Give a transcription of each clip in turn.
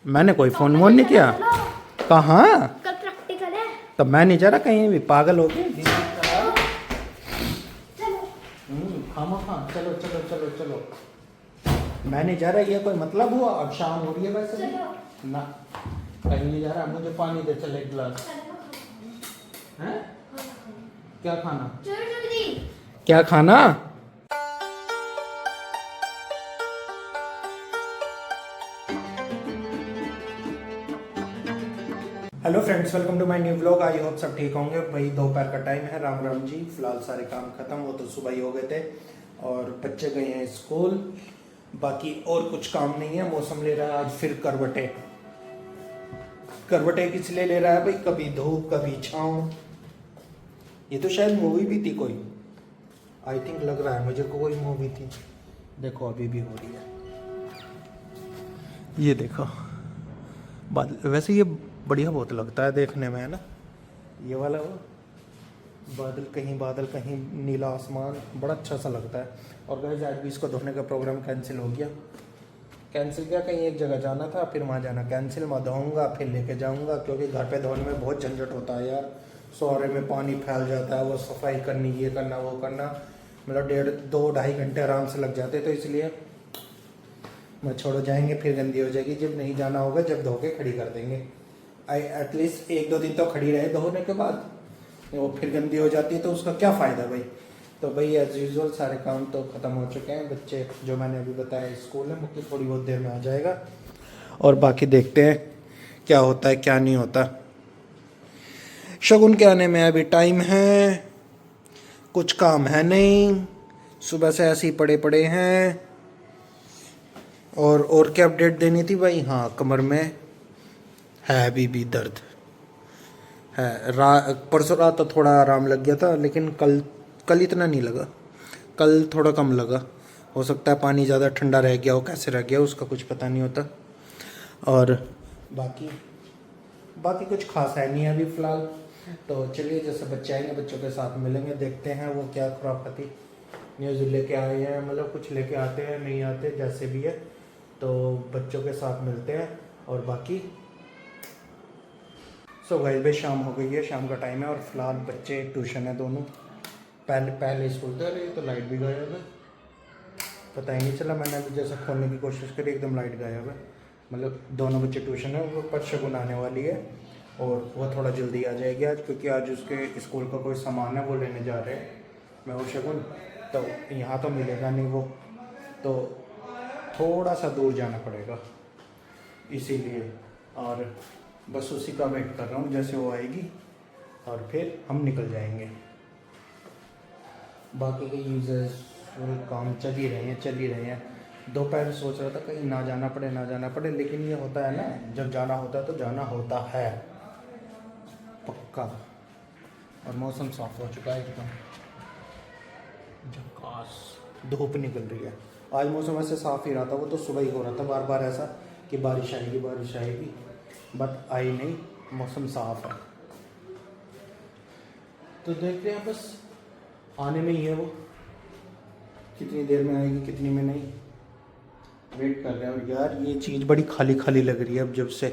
मैंने कोई फोन वोन नहीं किया। कहाँ? कल प्रैक्टिकल है। तो मैं नहीं जा रहा कहीं भी, पागल हो गए। हाँ चलो चलो चलो चलो, मैं नहीं जा रहा, ये कोई मतलब हुआ? अब शाम हो रही है वैसे भी ना, कहीं नहीं जा रहा। मुझे पानी दे चल एक गिलास। हैं? क्या खाना? क्या खाना? Hello friends, welcome to my new vlog. I hope सब ठीक होंगे। भाई दोपहर का टाइम है, राम राम जी। फिलहाल सारे काम खत्म, वो तो सुबह ही हो गए थे और बच्चे गए हैं स्कूल। बाकी और कुछ काम नहीं है। मौसम ले रहा है आज फिर करवटें। करवटें किस लिए ले रहा है भाई? कभी धूप कभी छाँव। ये तो शायद मूवी भी थी कोई, आई थिंक लग रहा है मुझे को कोई मूवी थी। देखो अभी भी हो रही है, ये देखो बादल। वैसे ये बढ़िया बहुत लगता है देखने में, है ना? ये वाला वो बादल कहीं नीला आसमान, बड़ा अच्छा सा लगता है। और गाइस आज भी इसको धोने का प्रोग्राम कैंसिल हो गया। कैंसिल किया, कहीं एक जगह जाना था, फिर वहाँ जाना कैंसिल। मैं धोऊंगा फिर लेके जाऊंगा, क्योंकि घर पे धोने में बहुत झंझट होता है यार। सौरे में पानी फैल जाता है, वो सफाई करनी, ये करना वो करना, मतलब 1.5-2 घंटे आराम से लग जाते। तो इसलिए मैं छोड़ो, जाएंगे फिर गंदी हो जाएगी। जब नहीं जाना होगा जब धो के खड़ी कर देंगे। एटलीस्ट 1-2 दिन तो खड़ी रहे धोने के बाद, वो फिर गंदी हो जाती है तो उसका क्या फ़ायदा भाई। तो भाई एज यूजल सारे काम तो ख़त्म हो चुके हैं। बच्चे जो मैंने अभी बताया स्कूल में, मुझे थोड़ी बहुत देर में आ जाएगा और बाकी देखते हैं क्या होता है क्या नहीं होता। शगुन के आने में अभी टाइम है, कुछ काम है नहीं, सुबह से ऐसे ही पड़े पड़े हैं। और क्या अपडेट देनी थी भाई? हाँ, कमर में है अभी भी दर्द है। परसों रात तो थोड़ा आराम लग गया था, लेकिन कल इतना नहीं लगा, कल थोड़ा कम लगा। हो सकता है पानी ज़्यादा ठंडा रह गया हो, कैसे रह गया उसका कुछ पता नहीं होता। और बाकी कुछ खास है नहीं अभी फ़िलहाल। तो चलिए, जैसे बच्चे आएंगे बच्चों के साथ मिलेंगे, देखते हैं वो क्या खुराफाती न्यूज़ लेके आए हैं। मतलब कुछ लेके आते हैं, नहीं आते, जैसे भी है। तो बच्चों के साथ मिलते हैं और बाकी सो गाइस भाई शाम हो गई है, शाम का टाइम है और फिलहाल बच्चे ट्यूशन है दोनों। पहले स्कूल थे। अरे तो लाइट भी गायब है, पता ही नहीं चला। मैंने अभी जैसे खोलने की कोशिश करी, एकदम लाइट गायब है। मतलब दोनों बच्चे ट्यूशन है, वो पर शगुन आने वाली है और वह थोड़ा जल्दी आ जाएगी आज, क्योंकि आज उसके स्कूल का कोई सामान है वो लेने जा रहे हैं, मैं और शगुन। तो यहाँ तो मिलेगा नहीं वो, तो थोड़ा सा दूर जाना पड़ेगा इसीलिए। और बस उसी का वेट कर रहा हूँ, जैसे वो आएगी और फिर हम निकल जाएंगे। बाकी के यूजर्स काम चल ही रहे हैं। दोपहर सोच रहा था कहीं ना जाना पड़े, लेकिन ये होता है ना, जब जाना होता है तो जाना होता है पक्का। और मौसम साफ हो चुका है एकदम झकास, धूप निकल रही है। आज मौसम ऐसे साफ ही रहा था, वो तो सुबह ही हो रहा था बार बार ऐसा कि बारिश आएगी, बट आई नहीं, मौसम साफ है। तो देखते हैं, बस आने में ही है वो, कितनी देर में आएगी कितनी में नहीं, वेट कर रहे हैं। और यार ये चीज़ बड़ी खाली खाली लग रही है अब, जब से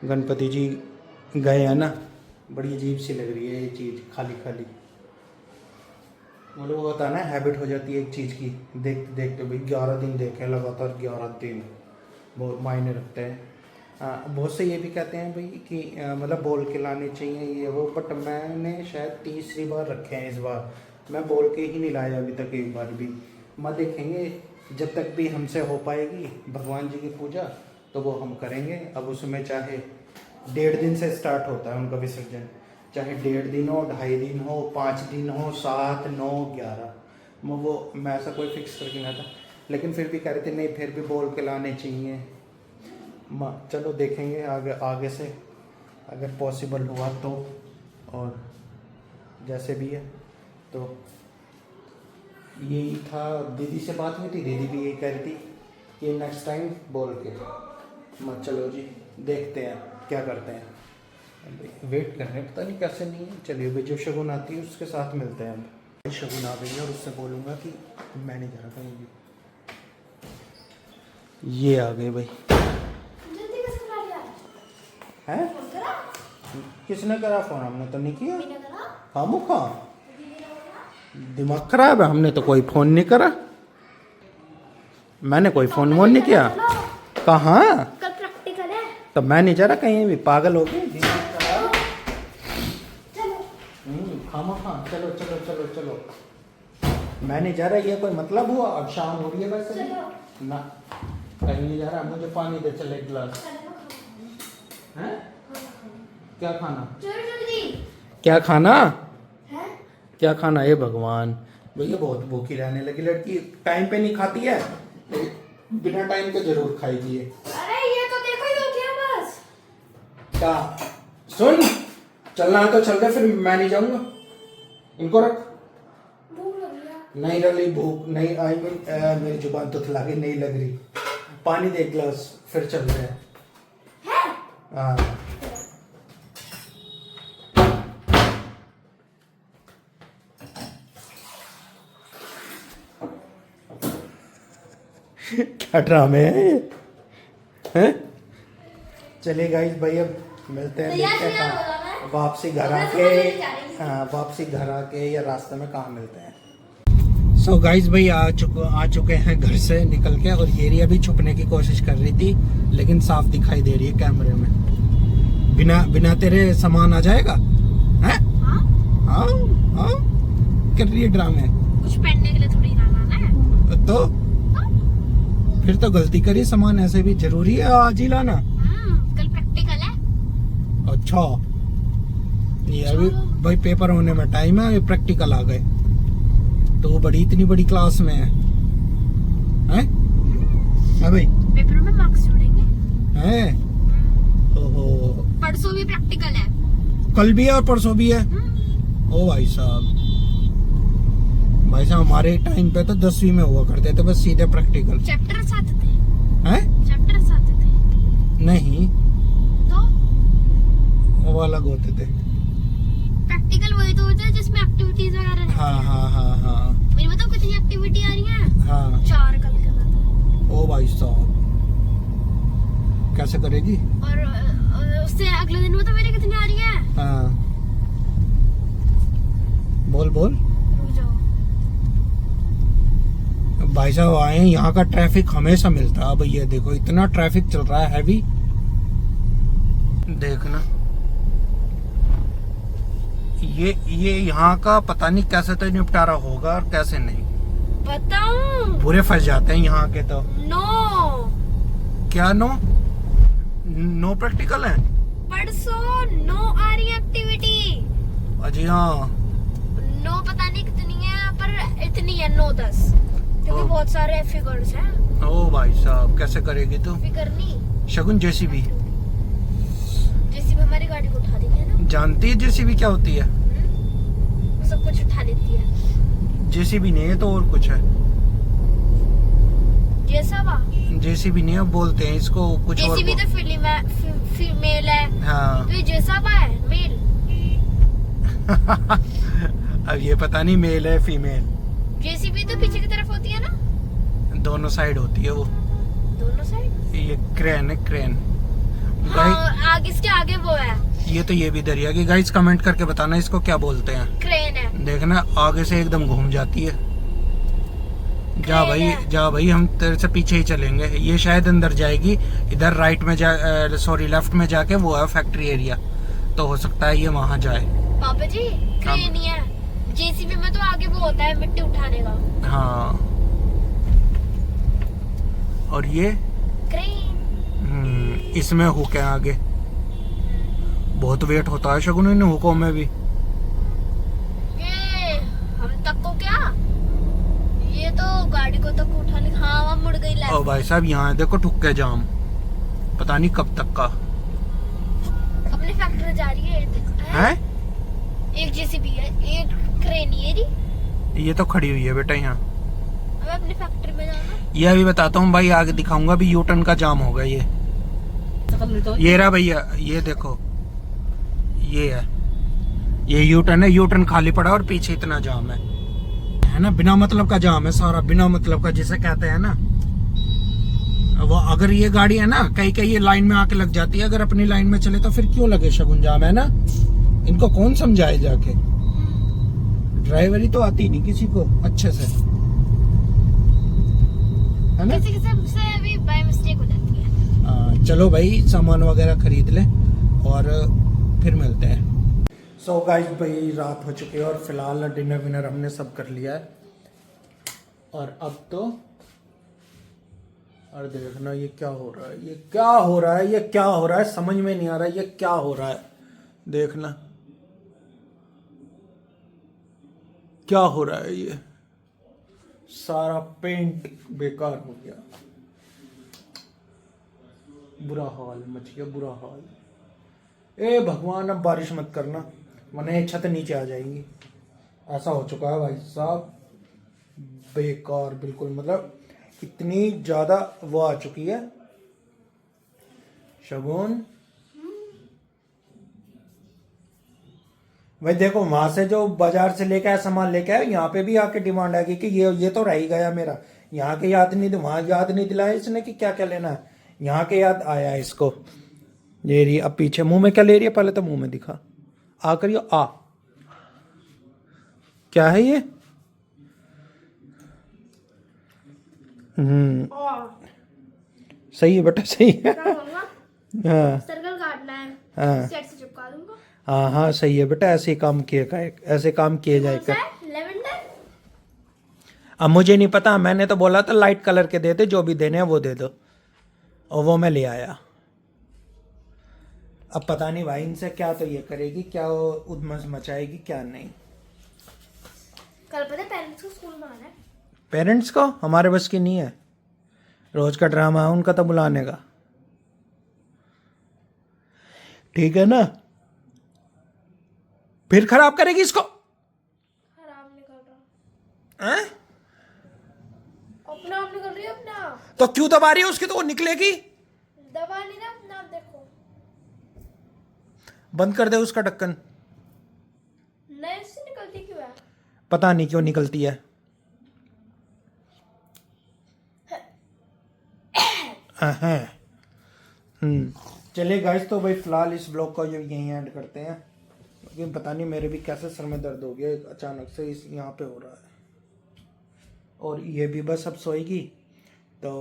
गणपति जी गए हैं ना, बड़ी अजीब सी लग रही है ये चीज़, खाली खाली। मतलब वो होता है ना, हैबिट हो जाती है एक चीज़ की, देखते देखते भाई 11 दिन देखे लगातार, 11 दिन बहुत मायने रखते हैं। बहुत से ये भी कहते हैं भाई कि मतलब बोल के लाने चाहिए ये वो, बट मैंने शायद तीसरी बार रखे हैं इस बार, मैं बोल के ही नहीं लाया अभी तक एक बार भी। मैं देखेंगे जब तक भी हमसे हो पाएगी भगवान जी की पूजा तो वो हम करेंगे। अब उसमें चाहे 1.5 दिन से स्टार्ट होता है उनका विसर्जन, चाहे 1.5 दिन हो, 2.5 दिन हो, 5 दिन हो, 7, 9, 11, वो मैं ऐसा कोई फिक्स करके नहीं था। लेकिन फिर भी कह रहे थे नहीं, फिर भी बोल के लाने चाहिए। चलो देखेंगे आगे से अगर पॉसिबल हुआ तो, और जैसे भी है। तो यही था, दीदी से बात हुई थी, दीदी भी यही कह रही थी कि नेक्स्ट टाइम बोल के चलो जी, देखते हैं क्या करते हैं, वेट कर रहे हैं, पता नहीं कैसे नहीं है। चलिए भाई, जब शगुन आती है उसके साथ मिलते हैं। अब शगुन आ गई है और उससे बोलूँगा कि मैं नहीं जा रहा कहीं भी। ये आ गए भाई, है? फोन करा? किसने करा फोन? हमने तो नहीं किया। मैंने करा? खामो खा दिमाग खराब है, हमने तो कोई फोन नहीं करा। मैंने कोई फोन वोन नहीं किया। कहाँ? कल प्रैक्टिकल है। तो मैं नहीं जा रहा कहीं भी, पागल हो गई। खामो खा चलो चलो चलो चलो। मैं नहीं जा रहा, ये कोई मतलब हुआ? अब शाम हो रही है वैसे भी। ना कहीं नहीं जा रहा, मुझे पानी दे चल एक गिलास। हैं? क्या खाना? क्या खाना? है? क्या खाना है भगवान? भैया बहुत भूखी रहने लगी लड़की, टाइम पे नहीं खाती है, बिना टाइम के जरूर खाएगी ये। अरे ये तो देखो ही हो गया बस। क्या? सुन, चलना है तो चल दे, फिर मैं नहीं जाऊंगा। इनको रख। भूख लग गया। नहीं रही भूख, नहीं आई मीन मेरी जुबान तो थला गई, नहीं लग रही। पानी दे एक गिलास, फिर चल रहे हैं। हाँ क्या ड्रामे है ये? हैं? चलिए गाइस भाई, अब मिलते हैं, देखते हैं कहाँ वापसी घर आके। हाँ वापसी घर आके या रास्ते में कहाँ मिलते हैं। सो गाइस भाई आ चुके हैं घर से निकल के, और ये एरिया भी छुपने की कोशिश कर रही थी लेकिन साफ दिखाई दे रही है कैमरे में। बिना तेरे सामान आ जाएगा? हैं? हाँ हाँ कर रही है ड्रामे। कुछ पहनने के लिए थोड़ी ना लाना है। तो फिर तो गलती करी, सामान ऐसे भी जरूरी है आज ही लाना। कल प्रैक्टिकल है। अच्छा ये अभी भाई पेपर होने में टाइम है, अभी प्रैक्टिकल आ गए तो वो बड़ी इतनी बड़ी क्लास में है, हैं? भाई पेपर में मार्क्स जोड़ेंगे। हैं? ओहो, परसों भी प्रैक्टिकल है। कल भी है और परसों भी है। ओ भाई साहब हमारे टाइम पे तो 10वीं में हुआ करते थे बस सीधे प्रैक्टिकल। चैप्टर्स आते थे। हैं? चैप्टर्स आते थे। नहीं तो वो अलग होते थे। प्रैक्टिकल वही तो होता है जिसमें एक्टिविटीज वगैरह रहती हाँ हैं। हाँ हाँ हाँ मेरी बताओ कितनी एक्टिविटी आ रही है? हाँ। 4 कल के बाद। ओ भाई साहब कैसे करेगी? और उससे अगले दिन बताओ मेरी कितनी आ रही है? हाँ बोल बोल। रुक जाओ। भाई साहब आए हैं, यहाँ का ट्रैफिक हमेशा मिलता है। अब ये देखो इतना ट्रैफिक चल रहा है हैवी, देखना। ये यहाँ का पता नहीं कैसे तो निपटारा होगा और कैसे नहीं। बताऊं? बुरे फंस जाते हैं यहाँ के तो। नो। क्या नो? नो प्रैक्टिकल है? परसों नो आ रही एक्टिविटी। अजी हाँ नो पता नहीं कितनी है पर इतनी है 9-10 क्योंकि बहुत सारे फिगर्स हैं। ओ भाई साहब कैसे करेगी तू? फिगर नहीं शगुन जेसीबी हमारी गाड़ी को उठा देती है ना। जानती है जेसीबी क्या होती है? वो सब कुछ उठा लेती है। जेसीबी नहीं है तो और कुछ है। जेसीबी नहीं है, बोलते हैं इसको कुछ और। जेसीबी तो फीमेल है। हाँ तो ये जेसाबा है मेल। अब ये पता नहीं मेल है फीमेल। जेसीबी तो पीछे की तरफ होती है ना? दोनों साइड होती है वो। दोनों साइड? ये क्रेन है क्रेन। हाँ, आगे इसके आगे वो है। ये तो ये भी दरिया की। गाइस कमेंट करके बताना इसको क्या बोलते हैं। क्रेन है। देखना आगे से एकदम घूम जाती है। जा भाई हम तेरे से पीछे ही चलेंगे। ये शायद अंदर जाएगी, इधर राइट में सॉरी लेफ्ट में जाके वो है फैक्ट्री एरिया, तो हो सकता है ये वहाँ जाए। पापा जी क्रेन ही है। जेसीबी में तो आगे वो होता है मिट्टी उठाने का। हाँ और ये क्रेन। इसमें हुक है आगे। बहुत वेट होता है शगुन इन हुकों में भी। ये हम तक को क्या, ये तो गाड़ी को तक उठाने। हाँ वहाँ मुड़ गई ओ भाई साहब यहाँ देखो ठुक्के जाम, पता नहीं कब तक का। अपनी फैक्ट्री जा रही है। एक जेसीबी है, एक क्रेन ये तो खड़ी हुई है बेटा यहाँ। अब अपनी फैक्ट्री में जाना। ये अभी बताता हूँ भाई, आगे दिखाऊंगा। अभी यू टर्न का जाम होगा ये रहा भैया, ये देखो ये है, ये यू टर्न है। यू टर्न खाली पड़ा और पीछे इतना जाम है ना। बिना मतलब का जाम है सारा, बिना मतलब का जिसे कहते हैं ना। वो अगर ये गाड़ी है ना कहीं कहीं ये लाइन में आके लग जाती है, अगर अपनी लाइन में चले तो फिर क्यों लगे शगुन जाम, है ना। इनको कौन समझाए जाके, ड्राइवरी तो आती नहीं किसी को अच्छे से, है ना। किसी किसी से भी बाय मिस्टेक हो जाती है। चलो भाई सामान वगैरह खरीद ले और फिर मिलते हैं। सो गाइस भाई रात हो चुकी है और फिलहाल डिनर विनर हमने सब कर लिया है, और अब तो और देखना ये क्या हो रहा है, ये क्या हो रहा है, ये क्या हो रहा है, समझ में नहीं आ रहा है ये क्या हो रहा है। देखना क्या हो रहा है, ये सारा पेंट बेकार हो गया, बुरा हाल मच गया, बुरा हाल। ए भगवान अब बारिश मत करना वरना ये छत नीचे आ जाएगी। ऐसा हो चुका है भाई साहब, बेकार बिल्कुल, मतलब इतनी ज्यादा वो आ चुकी है। शगुन भाई देखो वहां से जो बाजार से लेके आया सामान लेके आया, यहाँ पे भी आके डिमांड आएगी कि ये तो रह ही गया मेरा, यहाँ के याद नहीं, वहां याद नहीं दिलाया इसने कि क्या क्या लेना है, यहाँ के याद आया है इसको। ले रही अब पीछे, मुंह में क्या ले रही है, पहले तो मुंह में दिखा, आ करियो आ, क्या है ये। सही है बेटा सही है। हाँ सर्कल काटना है, हाँ सेट से चिपका दूंगा। हाँ हाँ सही है बेटा, ऐसे ही काम किए का, ऐसे काम किए जाएगा। लेवेंडर अब मुझे नहीं पता, मैंने तो बोला था लाइट कलर के दे दे, जो भी देने हैं वो दे दो, और वो मैं ले आया। अब पता नहीं भाई इनसे क्या तो ये करेगी, क्या उधमस मचाएगी क्या नहीं। कल पता है पेरेंट्स को स्कूल में आना है। पेरेंट्स को हमारे बस की नहीं है, रोज का ड्रामा है उनका तो बुलाने का, ठीक है ना। फिर खराब करेगी इसको, खराब निकल रहा हैं? अपना आप निकल रही है अपना, तो क्यों दबा रही है उसकी, तो वो निकलेगी। दबा नहीं ना अपना, आप देखो बंद कर दे उसका ढक्कन, नहीं उससे निकलती क्यों है। पता नहीं क्यों निकलती है। चलिए गाइस, तो भाई फिलहाल इस ब्लॉग को यहीं एंड करते हैं, क्योंकि पता नहीं मेरे भी कैसे सर में दर्द हो गया अचानक से, इस यहाँ पे हो रहा है, और ये भी बस अब सोएगी। तो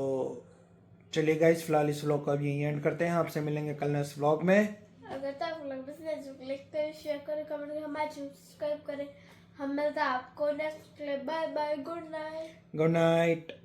चलिए गाइस फिलहाल इस व्लॉग को अब यहीं एंड करते हैं, आपसे मिलेंगे कल नेक्स्ट व्लॉग में। अगर तो आपको लग पसंद क्लिक करें, शेयर करें, कमेंट करें, हमारे चैनल सब्सक्राइब करें। हम मिलते हैं आपको next clip, bye bye, good night. Good night.